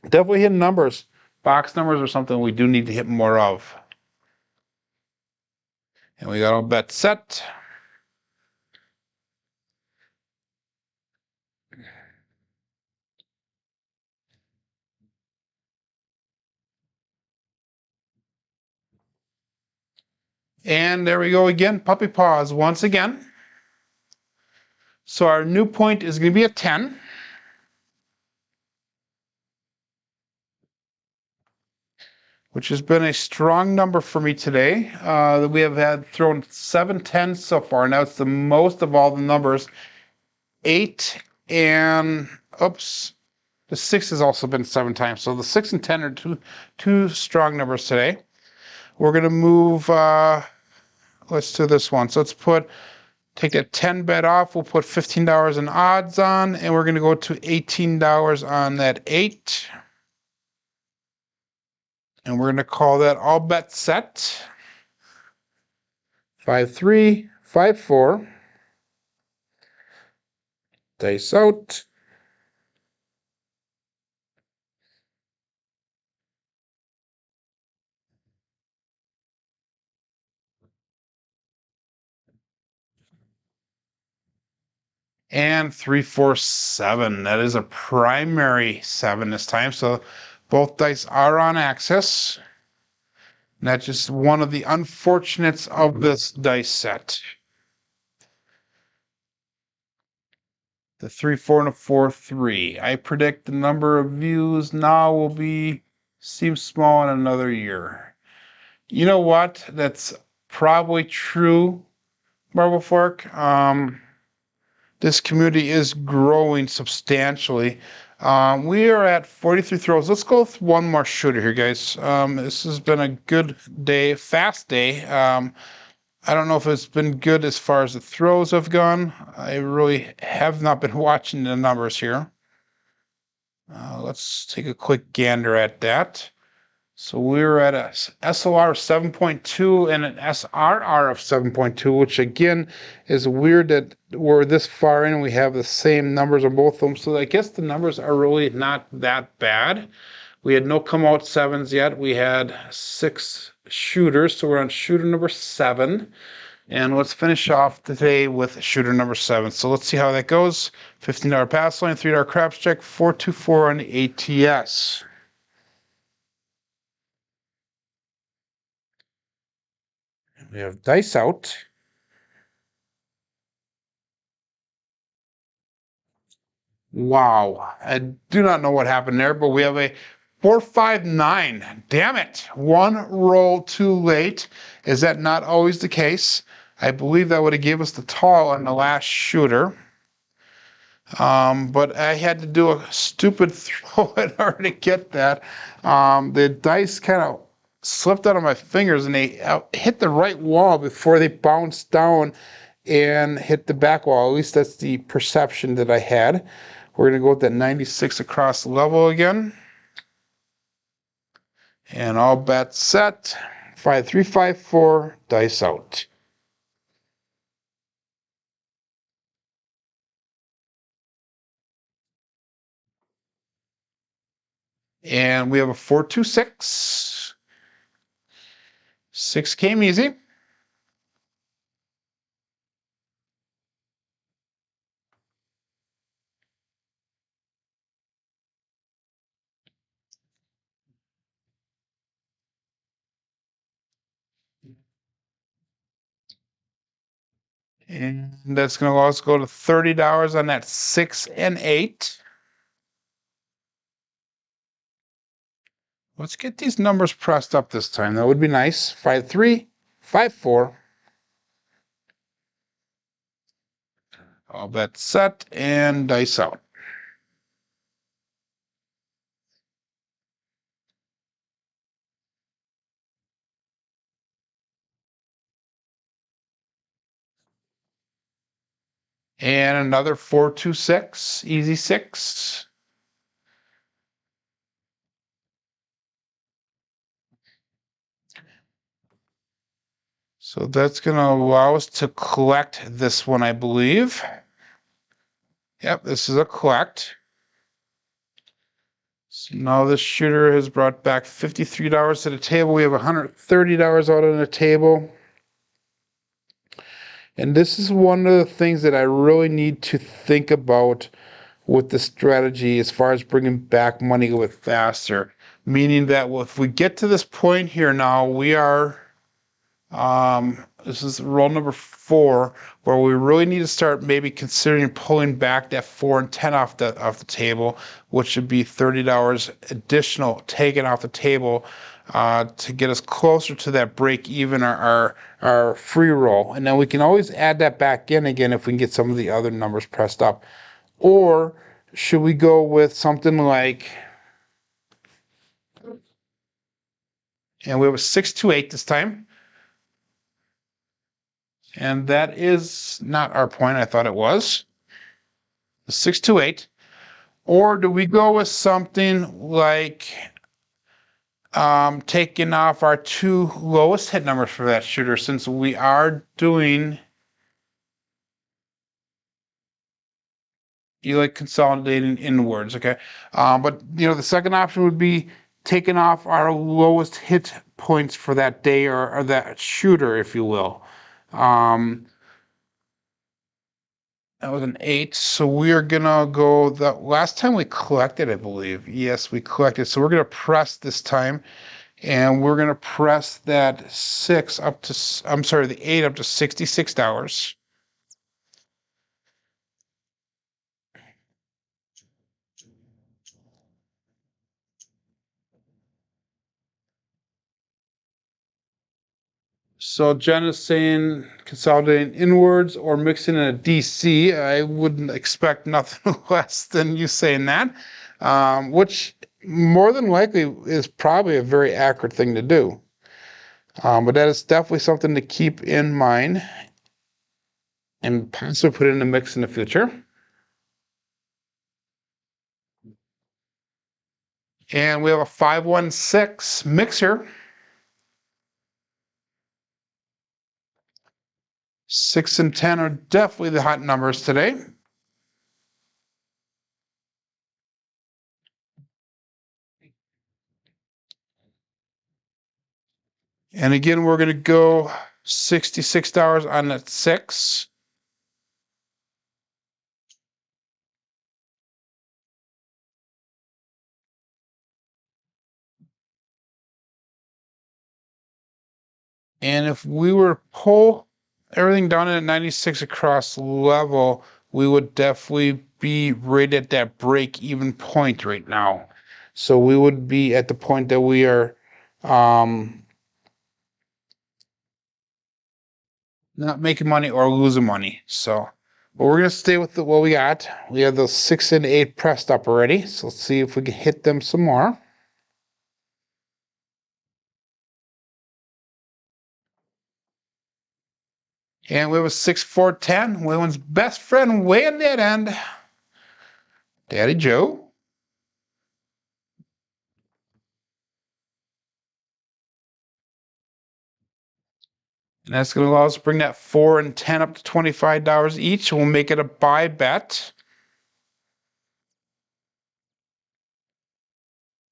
Definitely hitting numbers. Box numbers are something we do need to hit more of. And we got our bet set. And there we go again, puppy paws once again. So our new point is going to be a 10. Which has been a strong number for me today. We have had thrown 7 10s so far. Now it's the most of all the numbers. 8 and, oops, the 6 has also been 7 times. So the 6 and 10 are two strong numbers today. We're going to move, let's do this one. So let's take that 10 bet off. We'll put $15 in odds on, and we're going to go to $18 on that 8. And we're going to call that all bet set. 5, 3, 5, 4. Dice out. And 3, 4, 7. That is a primary 7 this time. So both dice are on axis. And that's just one of the unfortunates of this dice set. The 3, 4, and a 4, 3. I predict the number of views now will seem small in another year. You know what? That's probably true, Marble Fork. This community is growing substantially. We are at 43 throws. Let's go with one more shooter here, guys. This has been a good day, fast day. I don't know if it's been good as far as the throws have gone. I really have not been watching the numbers here. Let's take a quick gander at that. So we're at a SLR of 7.2 and an SRR of 7.2, which again is weird that we're this far in and we have the same numbers on both of them. So I guess the numbers are really not that bad. We had no come out 7s yet. We had 6 shooters, so we're on shooter number 7. And let's finish off today with shooter number 7. So let's see how that goes. $15 pass line, $3 craps check, 424 on the ATS. We have dice out. Wow. I do not know what happened there, but we have a 459. Damn it. One roll too late. Is that not always the case? I believe that would have gave us the tall on the last shooter. But I had to do a stupid throw in order to get that. The dice kind of slipped out of my fingers and they hit the right wall before they bounced down and hit the back wall. At least that's the perception that I had. We're going to go with that 96 across the level again. And all bets set. 5, 3, 5, 4, dice out. And we have a 4, 2, 6. 6 came easy. And that's going to allow us to go to $30 on that 6 and 8. Let's get these numbers pressed up this time. That would be nice. 5, 3, 5, 4. All bets set and dice out. And another 4, 2, 6. Easy 6. So that's going to allow us to collect this one, I believe. Yep, this is a collect. So now this shooter has brought back $53 to the table. We have $130 out on the table. And this is one of the things that I really need to think about with the strategy as far as bringing back money a little bit faster. Meaning that if we get to this point here now, we are, this is roll number 4, where we really need to start maybe considering pulling back that 4 and 10 off the table, which should be $30 additional taken off the table to get us closer to that break even, our free roll. And then we can always add that back in again if we can get some of the other numbers pressed up. Or should we go with something like, and we have a 6, 2, 8 this time. And that is not our point. I thought it was. The 6, 2, 8. Or do we go with something like taking off our 2 lowest hit numbers for that shooter, since we are doing, you like consolidating inwards, okay? But the second option would be taking off our lowest hit points for that day, or that shooter, if you will. That was an 8, so we are gonna go, the last time we collected, I believe. Yes, we collected. So we're gonna press this time, and we're gonna press that 6 up to, I'm sorry, the 8 up to $66. So Jen is saying consolidating inwards or mixing in a DC. I wouldn't expect nothing less than you saying that, which more than likely is probably a very accurate thing to do. But that is definitely something to keep in mind and possibly put in the mix in the future. And we have a 516 mixer. 6 and 10 are definitely the hot numbers today. And again, we're going to go $66 on that 6. And if we were to pull everything down at 96 across level, we would definitely be right at that break-even point right now. So we would be at the point that we are not making money or losing money. So, but we're gonna stay with what we got. We have those 6 and 8 pressed up already. So let's see if we can hit them some more. And we have a 6, 4, 10. Waylon's best friend way in that end. Daddy Joe. And that's going to allow us to bring that 4 and 10 up to $25 each. We'll make it a buy bet.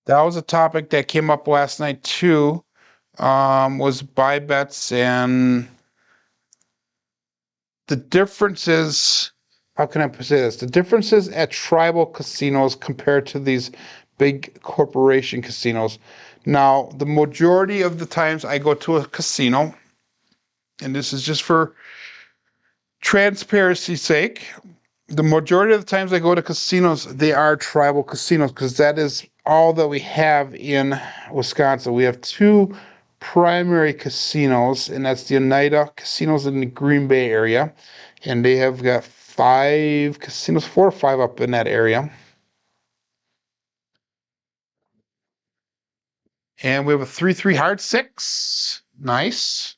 That was a topic that came up last night too, was buy bets, and the differences, how can I say this? The differences at tribal casinos compared to these big corporation casinos. Now, the majority of the times I go to a casino, and this is just for transparency's sake, the majority of the times I go to casinos, they are tribal casinos because that is all that we have in Wisconsin. We have two primary casinos, and that's the Oneida casinos in the Green Bay area, and they have got 5 casinos, 4 or 5 up in that area. And we have a 3-3 hard 6. Nice.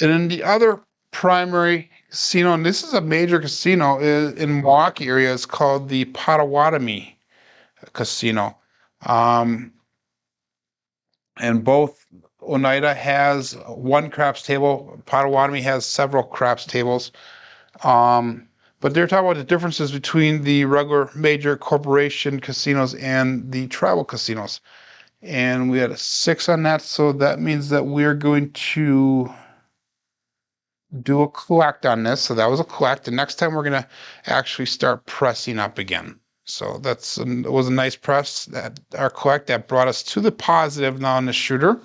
And then the other primary casino, and this is a major casino in Milwaukee area, is called the Potawatomi Casino. And both Oneida has one craps table, Potawatomi has several craps tables. But they're talking about the differences between the regular major corporation casinos and the tribal casinos. And we had a 6 on that, so that means that we're going to do a collect on this. So that was a collect. The next time we're going to actually start pressing up again. So it was a nice press, that our collect that brought us to the positive now in the shooter.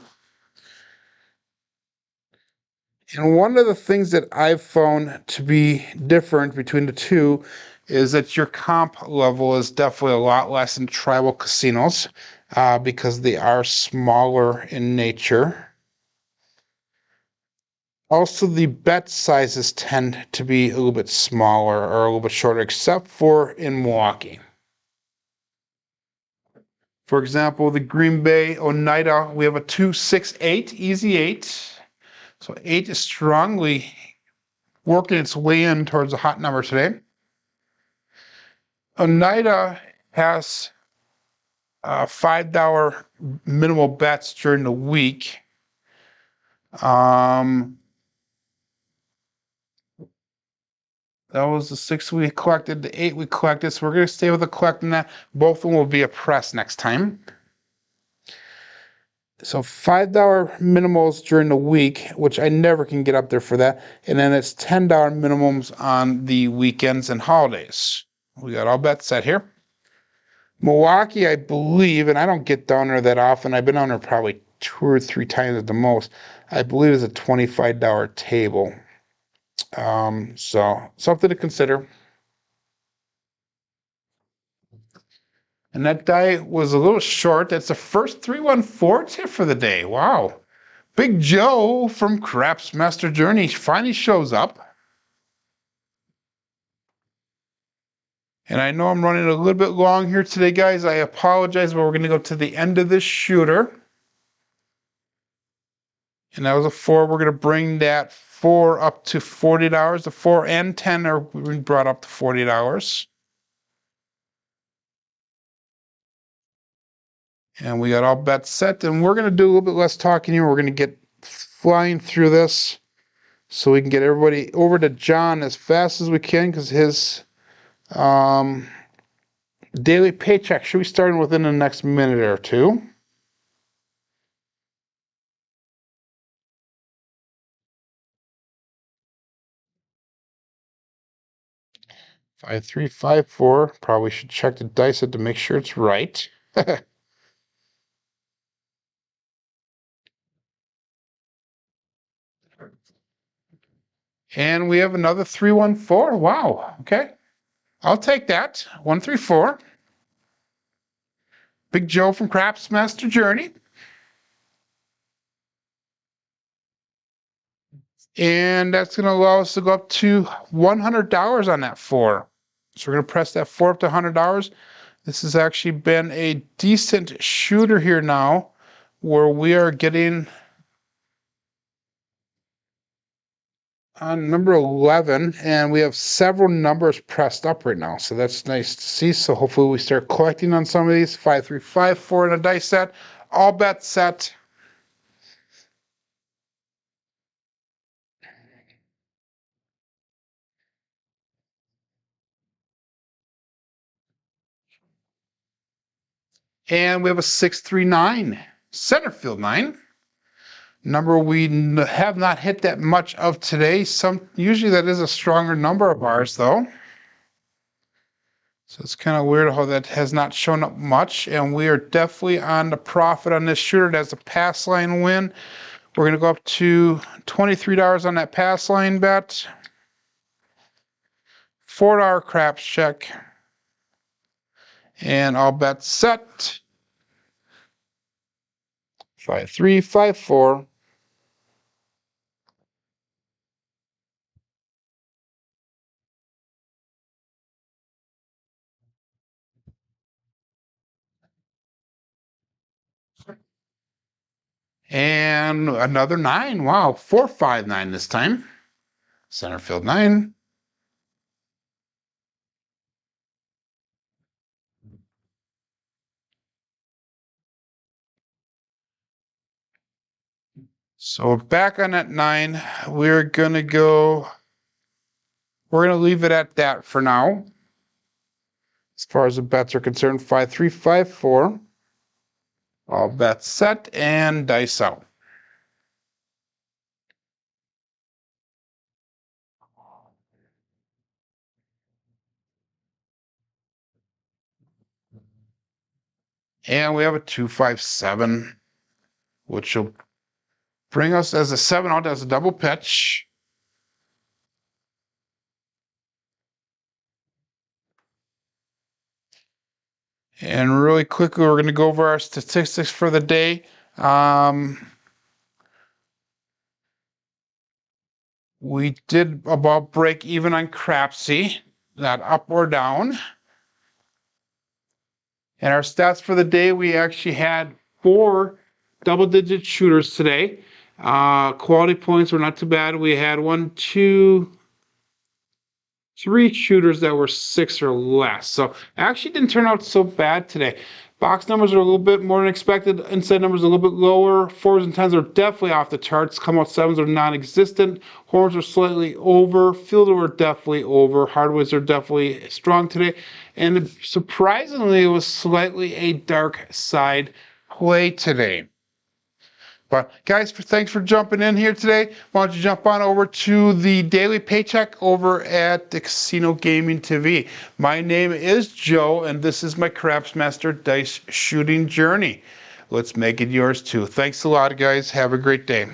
And one of the things that I've found to be different between the two is that your comp level is definitely a lot less in tribal casinos because they are smaller in nature. Also, the bet sizes tend to be a little bit smaller or a little bit shorter, except for in Milwaukee. For example, the Green Bay Oneida, we have a 2-6-8, easy 8. So 8 is strongly working its way in towards a hot number today. Oneida has $5 minimal bets during the week. That was the 6 we collected, the 8 we collected, so we're going to stay with the collecting that. Both of them will be a press next time. So $5 minimals during the week, which I never can get up there for that. And then it's $10 minimums on the weekends and holidays. We got all bets set here. Milwaukee, I believe, and I don't get down there that often. I've been down there probably 2 or 3 times at the most. I believe it's a $25 table. So something to consider. And that die was a little short. That's the first 314 tip for the day. Wow. Big Joe from Craps Master Journey finally shows up. And I know I'm running a little bit long here today, guys. I apologize, but we're going to go to the end of this shooter. And that was a 4. We're going to bring that 4 up to $40. The 4 and 10 are brought up to $40. And we got all bets set. And we're going to do a little bit less talking here. We're going to get flying through this so we can get everybody over to John as fast as we can because his daily paycheck should be starting within the next minute or two. Five, 3, 5, 4. Probably should check the dice to make sure it's right. And we have another 314. Wow. Okay. I'll take that. 134. Big Joe from Craps Master Journey. And that's going to allow us to go up to $100 on that 4. So we're going to press that 4 up to $100. This has actually been a decent shooter here now where we are getting on number 11, and we have several numbers pressed up right now, so that's nice to see. So hopefully we start collecting on some of these. 5, 3, 5, 4 in a dice set. All bets set. And we have a 639 center field 9. Number we have not hit that much of today. Usually that is a stronger number of ours though. So it's kind of weird how that has not shown up much, and we are definitely on the profit on this shooter. That's a pass line win. We're going to go up to $23 on that pass line bet. $4 craps check. And all bets set. 5, 3, 5, 4. And another 9. Wow, 4, 5, 9 this time. Center field 9. So back on that 9, we're going to leave it at that for now. As far as the bets are concerned, 5, 3, 5, 4. All bets set and dice out. And we have a 2, 5, 7, which will bring us as a 7 out as a double pitch. And really quickly, we're going to go over our statistics for the day. We did about break even on Crapsee, not up or down. And our stats for the day, we actually had 4 double-digit shooters today. Quality points were not too bad. We had 1, 2, 3 shooters that were 6 or less. So actually didn't turn out so bad today. Box numbers are a little bit more than expected. Inside numbers are a little bit lower. 4s and 10s are definitely off the charts. Come out 7s are non-existent. Horns are slightly over. Fielder were definitely over. Hardways are definitely strong today. And surprisingly, it was slightly a dark side play today. But guys, thanks for jumping in here today. Why don't you jump on over to the daily paycheck over at the Casino Gaming TV. My name is Joe, and this is my Craps Master Dice Shooting Journey. Let's make it yours too. Thanks a lot, guys. Have a great day.